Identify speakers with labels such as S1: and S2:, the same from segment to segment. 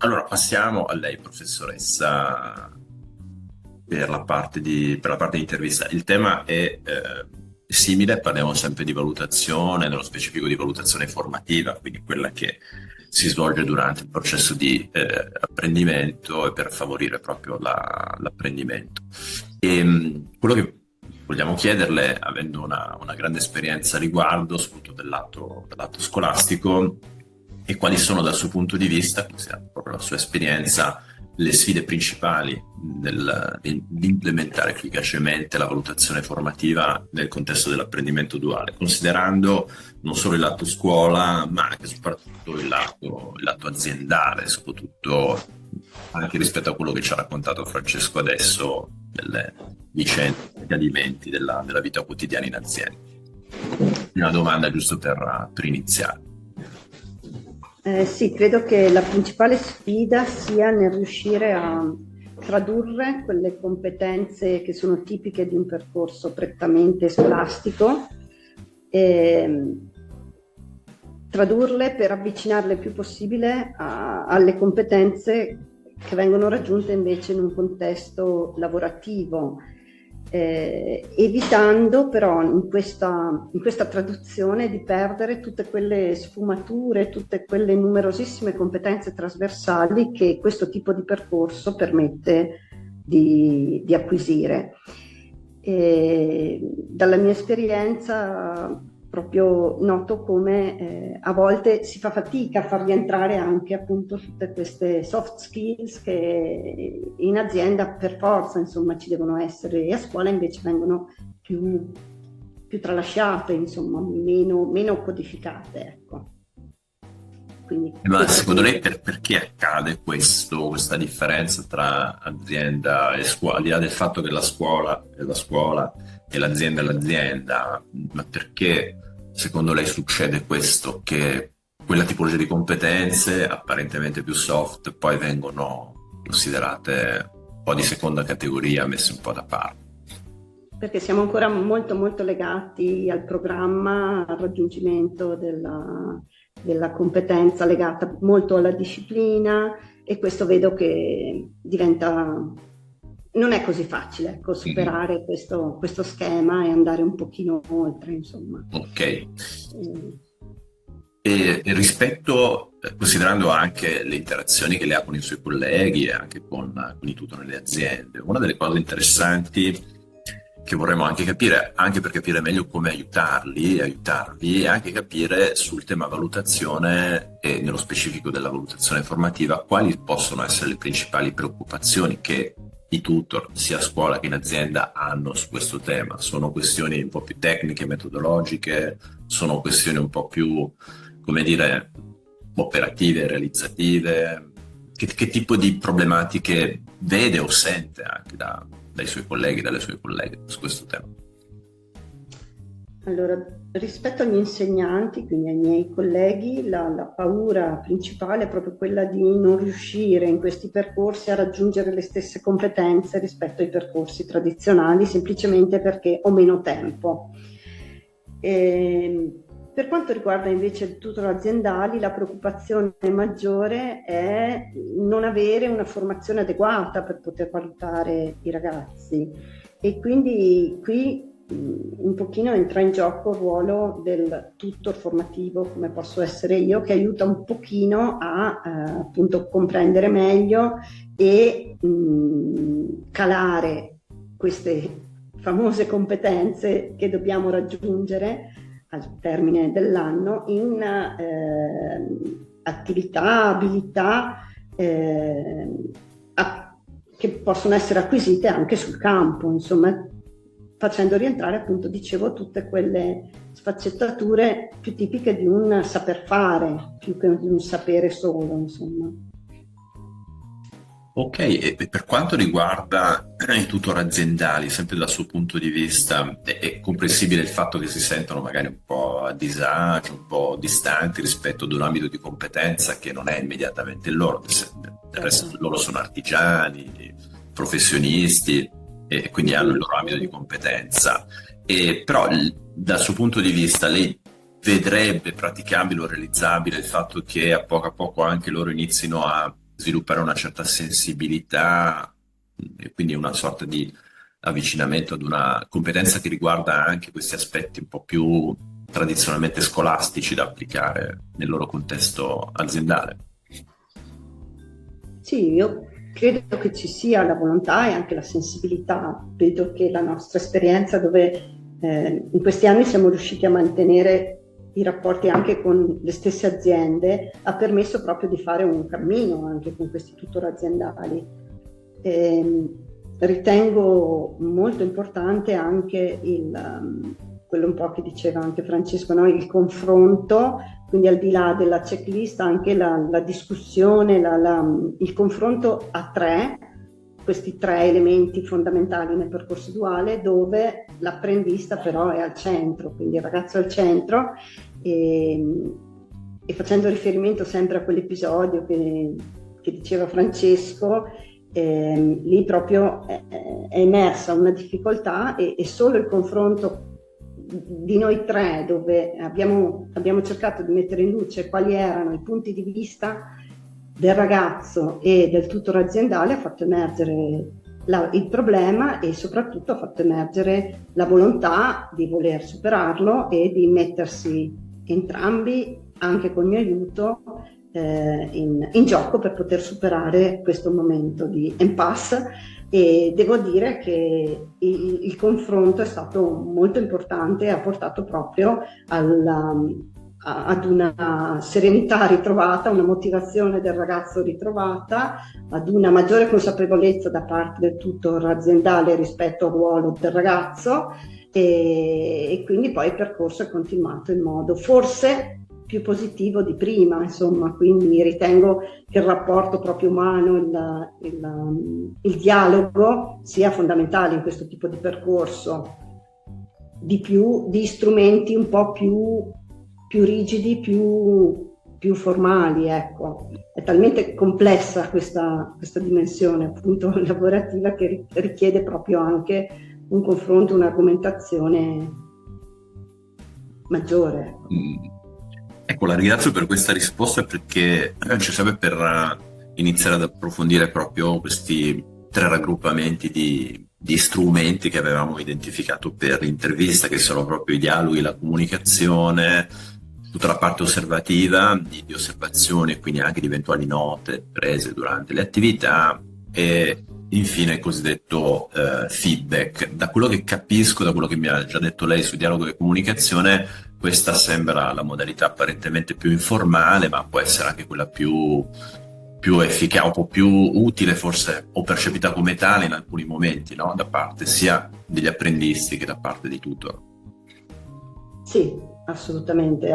S1: Allora, passiamo a lei, professoressa, per la parte di intervista. Il tema è simile, parliamo sempre di valutazione, nello specifico di valutazione formativa, quindi quella che si svolge durante il processo di apprendimento e per favorire proprio l'apprendimento. Quello che vogliamo chiederle, avendo una grande esperienza a riguardo, soprattutto dell'atto scolastico, e quali sono dal suo punto di vista, considerando proprio la sua esperienza, le sfide principali di implementare efficacemente la valutazione formativa nel contesto dell'apprendimento duale, considerando non solo il lato scuola, ma anche e soprattutto il lato aziendale, soprattutto anche rispetto a quello che ci ha raccontato Francesco adesso, delle vicende, degli accadimenti della vita quotidiana in azienda. Una domanda giusto per iniziare.
S2: Sì, credo che la principale sfida sia nel riuscire a tradurre quelle competenze che sono tipiche di un percorso prettamente scolastico, tradurle per avvicinarle il più possibile alle competenze che vengono raggiunte invece in un contesto lavorativo, evitando però in questa traduzione di perdere tutte quelle sfumature, tutte quelle numerosissime competenze trasversali che questo tipo di percorso permette di acquisire. Dalla mia esperienza proprio noto come a volte si fa fatica a far rientrare anche appunto tutte queste soft skills che in azienda per forza insomma ci devono essere, e a scuola invece vengono più tralasciate, insomma meno codificate, ecco. Quindi,
S1: Ma secondo lei perché accade questa differenza tra azienda e scuola, al di là del fatto che la scuola è la scuola e l'azienda è l'azienda, ma perché secondo lei succede questo, che quella tipologia di competenze apparentemente più soft poi vengono considerate un po' di seconda categoria, messe un po' da parte?
S2: perché siamo ancora molto molto legati al programma, al raggiungimento della competenza legata molto alla disciplina, e questo vedo che non è così facile, ecco,
S1: Mhm.
S2: superare questo schema e andare un pochino oltre, insomma.
S1: Ok.
S2: Eh,
S1: E rispetto, considerando anche le interazioni che lei ha con i suoi colleghi e anche con i tutor nelle aziende, una delle cose interessanti che vorremmo anche capire, anche per capire meglio come aiutarvi, e anche capire sul tema valutazione e nello specifico della valutazione formativa, quali possono essere le principali preoccupazioni che i tutor, sia a scuola che in azienda, hanno su questo tema. Sono questioni un po' più tecniche, metodologiche, sono questioni un po' più, come dire, operative, realizzative. Che tipo di problematiche vede o sente anche dai suoi colleghi, dalle sue colleghe su questo tema?
S2: Allora, rispetto agli insegnanti, quindi ai miei colleghi, la paura principale è proprio quella di non riuscire in questi percorsi a raggiungere le stesse competenze rispetto ai percorsi tradizionali, semplicemente perché ho meno tempo. Per quanto riguarda invece i tutor aziendali, la preoccupazione maggiore è non avere una formazione adeguata per poter valutare i ragazzi, e quindi qui un pochino entra in gioco il ruolo del tutor formativo, come posso essere io, che aiuta un pochino a appunto comprendere meglio e calare queste famose competenze che dobbiamo raggiungere al termine dell'anno in attività, abilità che possono essere acquisite anche sul campo, insomma, facendo rientrare, appunto, dicevo, tutte quelle sfaccettature più tipiche di un saper fare, più che di un sapere solo, insomma.
S1: Ok, e per quanto riguarda i tutor aziendali, sempre dal suo punto di vista, è comprensibile il fatto che si sentono magari un po' a disagio, un po' distanti rispetto ad un ambito di competenza che non è immediatamente il loro. Del resto
S2: Certo.
S1: loro sono artigiani, professionisti e quindi hanno il
S2: Sì,
S1: loro ambito di competenza. Però dal suo punto di vista lei vedrebbe praticabile o realizzabile il fatto che a poco anche loro inizino a sviluppare una certa sensibilità e quindi una sorta di avvicinamento ad una competenza che riguarda anche questi aspetti un po' più tradizionalmente scolastici da applicare nel loro contesto aziendale.
S2: Sì, io credo che ci sia la volontà e anche la sensibilità. Vedo che la nostra esperienza, dove in questi anni siamo riusciti a mantenere i rapporti anche con le stesse aziende, ha permesso proprio di fare un cammino anche con questi tutor aziendali. Ritengo molto importante anche quello un po' che diceva anche Francesco, no? Il confronto, quindi al di là della checklist anche la discussione, il confronto a tre, questi tre elementi fondamentali nel percorso duale, dove l'apprendista però è al centro, quindi il ragazzo è al centro, e facendo riferimento sempre a quell'episodio che diceva Francesco, lì proprio è emersa una difficoltà e solo il confronto di noi tre, dove abbiamo cercato di mettere in luce quali erano i punti di vista del ragazzo e del tutor aziendale, ha fatto emergere il problema e soprattutto ha fatto emergere la volontà di voler superarlo e di mettersi entrambi, anche col mio aiuto, in gioco per poter superare questo momento di impasse. E devo dire che il confronto è stato molto importante e ha portato proprio ad una serenità ritrovata, una motivazione del ragazzo ritrovata, ad una maggiore consapevolezza da parte del tutor aziendale rispetto al ruolo del ragazzo, e quindi poi il percorso è continuato in modo forse più positivo di prima, insomma. Quindi ritengo che il rapporto proprio umano, il dialogo sia fondamentale in questo tipo di percorso, di strumenti un po' più rigidi, più formali, ecco. È talmente complessa questa dimensione appunto lavorativa che richiede proprio anche un confronto, un'argomentazione maggiore.
S1: Ecco, la ringrazio per questa risposta, perché ci serve per iniziare ad approfondire proprio questi tre raggruppamenti di strumenti che avevamo identificato per l'intervista, che sono proprio i dialoghi, la comunicazione, tutta la parte osservativa, di osservazioni e quindi anche di eventuali note prese durante le attività, e infine il cosiddetto feedback. Da quello che capisco, da quello che mi ha già detto lei su dialogo e comunicazione, questa sembra la modalità apparentemente più informale, ma può essere anche quella più efficace, un po' più utile forse, o percepita come tale in alcuni momenti, no? Da parte sia degli apprendisti che da parte dei tutor.
S2: Sì, assolutamente.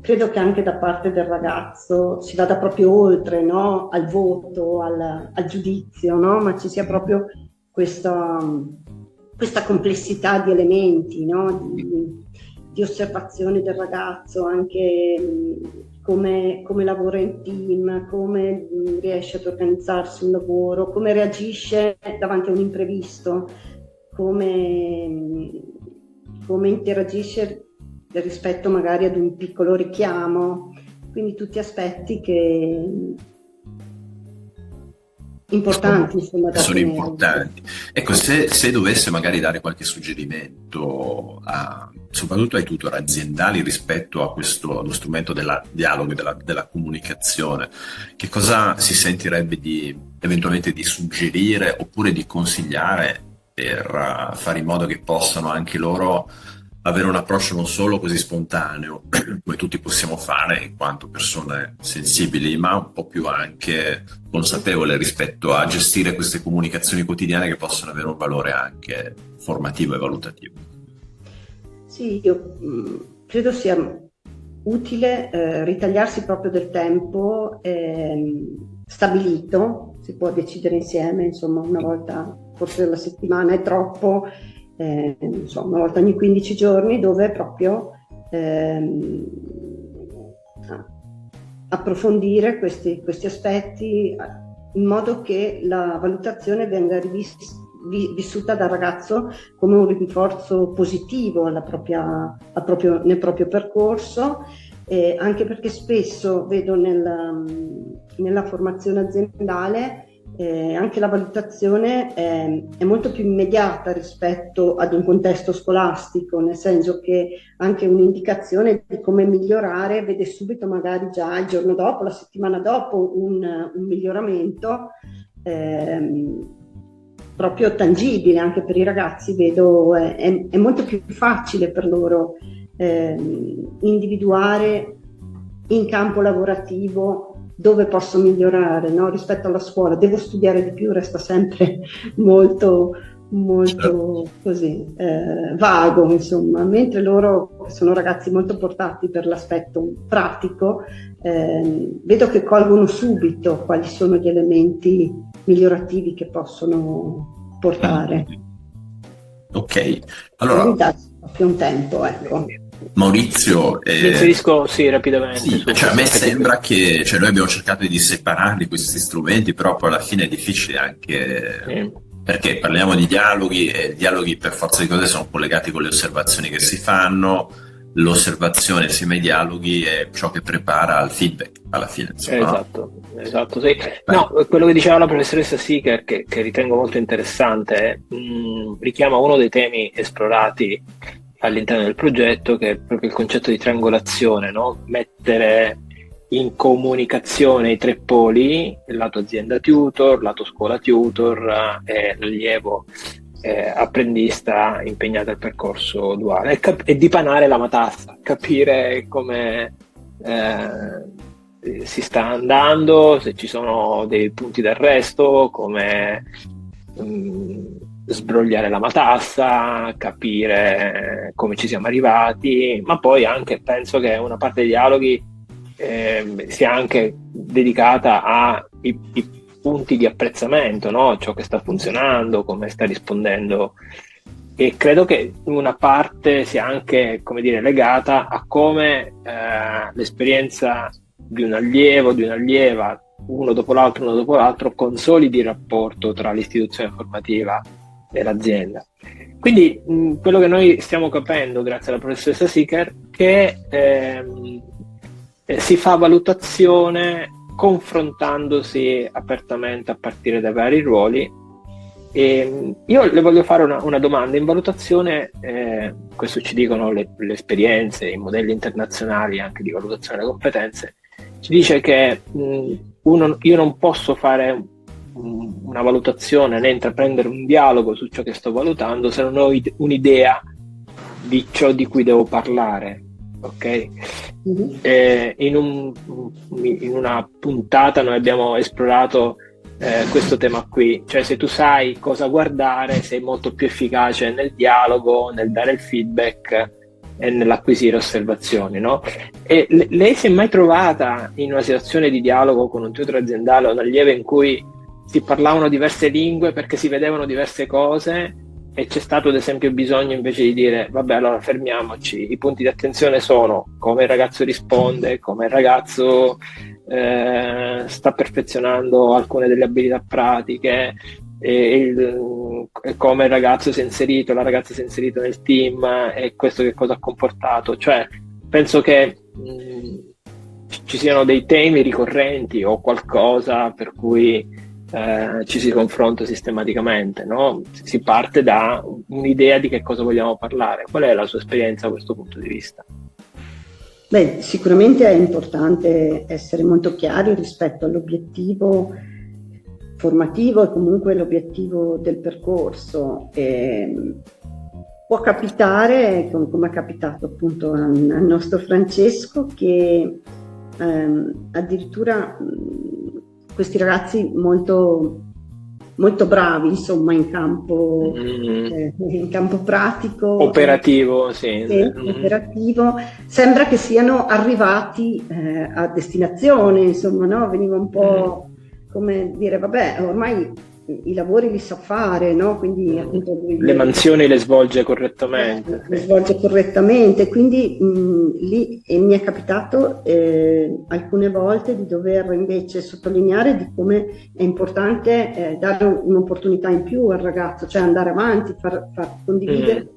S2: Credo che anche da parte del ragazzo si vada proprio oltre, no? Al voto, al giudizio, no? Ma ci sia proprio questa complessità di elementi, no? Di osservazione del ragazzo, anche come lavora in team, come riesce ad organizzarsi un lavoro, come reagisce davanti a un imprevisto, come interagisce rispetto magari ad un piccolo richiamo. Quindi tutti aspetti importanti, insomma, da
S1: sono
S2: tenere.
S1: importanti. Ecco, se dovesse magari dare qualche suggerimento soprattutto ai tutor aziendali rispetto allo strumento del dialogo e della comunicazione, che cosa si sentirebbe eventualmente di suggerire oppure di consigliare per fare in modo che possano anche loro avere un approccio non solo così spontaneo, come tutti possiamo fare in quanto persone sensibili, ma un po' più anche consapevole rispetto a gestire queste comunicazioni quotidiane che possono avere un valore anche formativo e valutativo?
S2: Sì, io credo sia utile ritagliarsi proprio del tempo stabilito. Si può decidere insieme, insomma, una volta forse alla settimana è troppo, insomma, una volta ogni 15 giorni, dove proprio approfondire questi aspetti in modo che la valutazione venga vissuta dal ragazzo come un rinforzo positivo nel proprio percorso, anche perché spesso vedo nella formazione aziendale anche la valutazione è molto più immediata rispetto ad un contesto scolastico, nel senso che anche un'indicazione di come migliorare vede subito, magari già il giorno dopo, la settimana dopo, un miglioramento proprio tangibile. Anche per i ragazzi vedo è molto più facile per loro individuare in campo lavorativo dove posso migliorare, no? Rispetto alla scuola, devo studiare di più, resta sempre molto così vago, insomma, mentre loro sono ragazzi molto portati per l'aspetto pratico, vedo che colgono subito quali sono gli elementi migliorativi che possono portare.
S1: Ok, allora
S2: mi dà più un tempo, ecco.
S1: Maurizio,
S3: mi inserisco rapidamente.
S1: Sì, a me sembra che noi abbiamo cercato di separarli questi strumenti, però poi alla fine è difficile anche perché parliamo di dialoghi e i dialoghi per forza di cose sono collegati con le osservazioni che si fanno. L'osservazione insieme ai dialoghi è ciò che prepara al feedback alla fine. Insomma,
S3: esatto, sì. No, quello che diceva la professoressa Sicker, che ritengo molto interessante, richiama uno dei temi esplorati all'interno del progetto, che è proprio il concetto di triangolazione, no? Mettere in comunicazione i tre poli, il lato azienda tutor, lato scuola tutor e l'allievo apprendista impegnato al percorso duale, e dipanare la matassa, capire come si sta andando, se ci sono dei punti d'arresto, come sbrogliare la matassa, capire come ci siamo arrivati, ma poi anche penso che una parte dei dialoghi sia anche dedicata ai punti di apprezzamento, no? Ciò che sta funzionando, come sta rispondendo, e credo che una parte sia anche, come dire, legata a come l'esperienza di un allievo, di un'allieva, uno dopo l'altro, consolidi il rapporto tra l'istituzione formativa e l'azienda. Quindi quello che noi stiamo capendo grazie alla professoressa Sicker, che si fa valutazione confrontandosi apertamente a partire dai vari ruoli. E io le voglio fare una domanda. In valutazione, questo ci dicono le esperienze, i modelli internazionali anche di valutazione delle competenze, ci dice che io non posso fare una valutazione né intraprendere un dialogo su ciò che sto valutando se non ho un'idea di ciò di cui devo parlare. Ok? In una puntata noi abbiamo esplorato questo tema qui, cioè se tu sai cosa guardare sei molto più efficace nel dialogo, nel dare il feedback e nell'acquisire osservazioni, no? E lei si è mai trovata in una situazione di dialogo con un tutor aziendale o un allievo in cui si parlavano diverse lingue perché si vedevano diverse cose e c'è stato ad esempio bisogno invece di dire vabbè, allora fermiamoci, i punti di attenzione sono come il ragazzo risponde, come il ragazzo sta perfezionando alcune delle abilità pratiche, come il ragazzo si è inserito, la ragazza si è inserito nel team, e questo che cosa ha comportato. Cioè penso che ci siano dei temi ricorrenti o qualcosa per cui ci si confronta sistematicamente, no? Si parte da un'idea di che cosa vogliamo parlare. Qual è la sua esperienza da questo punto di vista?
S2: Beh, sicuramente è importante essere molto chiari rispetto all'obiettivo formativo e comunque l'obiettivo del percorso. Può capitare, come è capitato appunto al nostro Francesco, che addirittura questi ragazzi molto, molto bravi, insomma, in campo pratico,
S3: operativo,
S2: operativo, sembra che siano arrivati a destinazione, insomma, no? Veniva un po' come dire, vabbè, ormai i lavori li sa fare, no? Quindi appunto
S3: le mansioni le svolge correttamente.
S2: Le svolge correttamente, quindi lì mi è capitato alcune volte di dover invece sottolineare di come è importante dare un'opportunità in più al ragazzo, cioè andare avanti, far condividere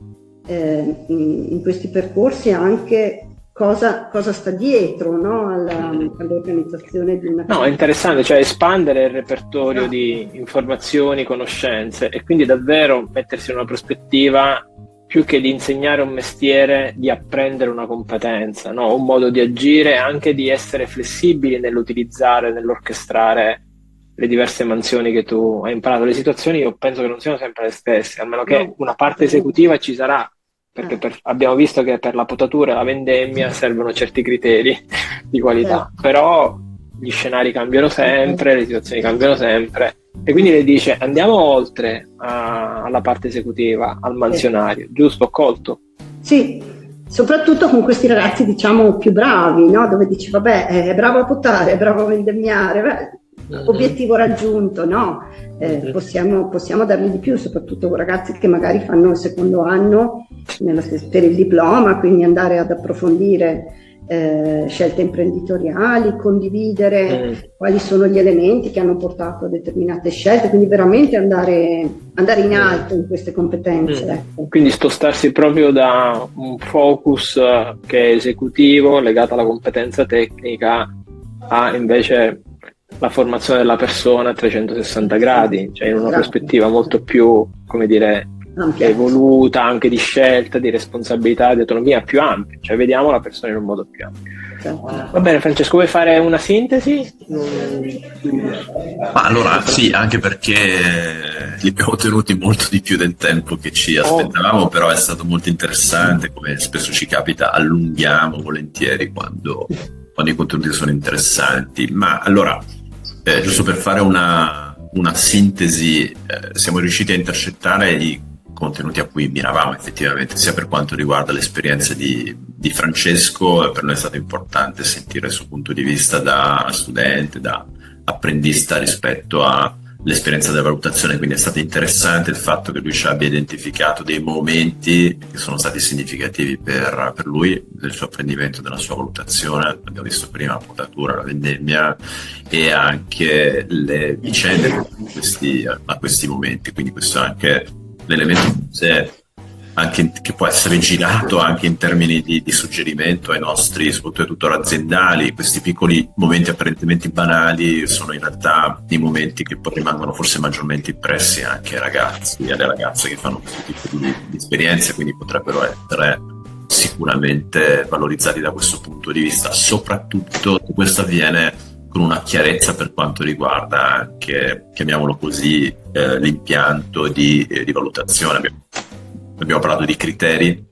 S2: in questi percorsi anche cosa sta dietro, no? All'organizzazione di una...
S3: No, è interessante, cioè espandere il repertorio di informazioni, conoscenze e quindi davvero mettersi in una prospettiva più che di insegnare un mestiere, di apprendere una competenza, no? Un modo di agire, anche di essere flessibili nell'utilizzare, nell'orchestrare le diverse mansioni che tu hai imparato. Le situazioni io penso che non siano sempre le stesse, a meno che una parte esecutiva ci sarà, perché abbiamo visto che per la potatura e la vendemmia servono certi criteri di qualità, però gli scenari cambiano sempre, le situazioni cambiano sempre, e quindi le dice andiamo oltre alla parte esecutiva, al mansionario, giusto? Ho colto?
S2: Sì, soprattutto con questi ragazzi diciamo più bravi, no? Dove dici vabbè, è bravo a potare, è bravo a vendemmiare, obiettivo raggiunto, no? Possiamo dargli di più, soprattutto con ragazzi che magari fanno il secondo anno per il diploma, quindi andare ad approfondire scelte imprenditoriali, condividere quali sono gli elementi che hanno portato a determinate scelte, quindi veramente andare in alto in queste competenze. Ecco.
S3: Quindi spostarsi proprio da un focus che è esecutivo, legato alla competenza tecnica, a invece la formazione della persona a 360 gradi, cioè in una prospettiva molto più, come dire, ampia, evoluta, anche di scelta, di responsabilità, di autonomia più ampia, cioè vediamo la persona in un modo più ampio. Va bene, Francesco, vuoi fare una sintesi?
S1: Ma allora sì, anche perché li abbiamo tenuti molto di più del tempo che ci aspettavamo, però è stato molto interessante, come spesso ci capita, allunghiamo volentieri quando i contenuti sono interessanti. Ma allora, giusto per fare una sintesi, siamo riusciti a intercettare i contenuti a cui miravamo effettivamente, sia per quanto riguarda l'esperienza di Francesco. Per noi è stato importante sentire il suo punto di vista da studente, da apprendista rispetto all'esperienza della valutazione, quindi è stato interessante il fatto che lui ci abbia identificato dei momenti che sono stati significativi per lui, del suo apprendimento, della sua valutazione. Abbiamo visto prima la potatura, la vendemmia e anche le vicende a questi momenti, quindi questo è anche l'elemento anche che può essere girato anche in termini di suggerimento ai nostri, soprattutto tutor aziendali. Questi piccoli momenti apparentemente banali sono in realtà i momenti che poi rimangono forse maggiormente impressi anche ai ragazzi e alle ragazze che fanno questo tipo di esperienze, quindi potrebbero essere sicuramente valorizzati da questo punto di vista. Soprattutto questo avviene con una chiarezza per quanto riguarda anche, chiamiamolo così, l'impianto di valutazione. Abbiamo parlato di criteri,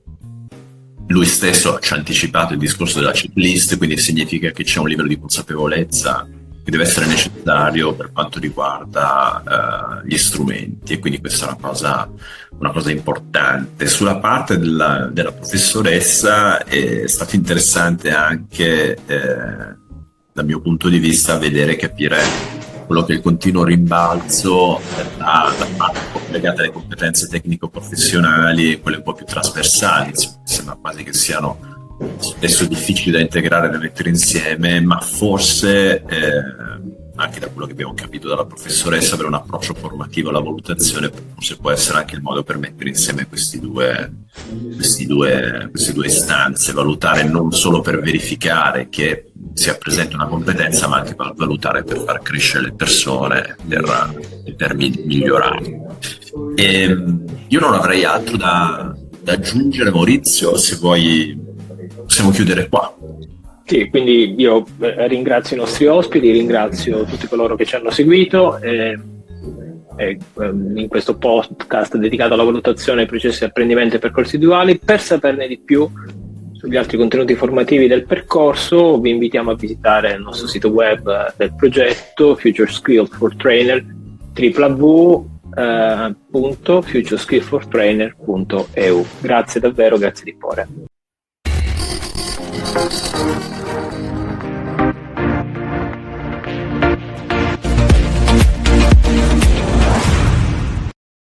S1: lui stesso ci ha anticipato il discorso della checklist, quindi significa che c'è un livello di consapevolezza che deve essere necessario per quanto riguarda gli strumenti, e quindi questa è una cosa importante. Sulla parte della professoressa è stato interessante anche dal mio punto di vista vedere, capire quello che è il continuo rimbalzo da parte legata alle competenze tecnico-professionali e quelle un po' più trasversali. Sembra quasi che siano spesso difficili da integrare e da mettere insieme, ma forse anche da quello che abbiamo capito dalla professoressa, avere un approccio formativo alla valutazione forse può essere anche il modo per mettere insieme queste due istanze, valutare non solo per verificare che sia presente una competenza, ma anche per valutare per far crescere le persone, per migliorare. E io non avrei altro da aggiungere. Maurizio, se vuoi possiamo chiudere qua.
S3: Sì, quindi io ringrazio i nostri ospiti, ringrazio tutti coloro che ci hanno seguito in questo podcast dedicato alla valutazione, processi di apprendimento e percorsi duali. Per saperne di più sugli altri contenuti formativi del percorso vi invitiamo a visitare il nostro sito web del progetto Future Skills for Trainer, www.futureskillsfortrainer.eu. Grazie davvero, grazie di cuore.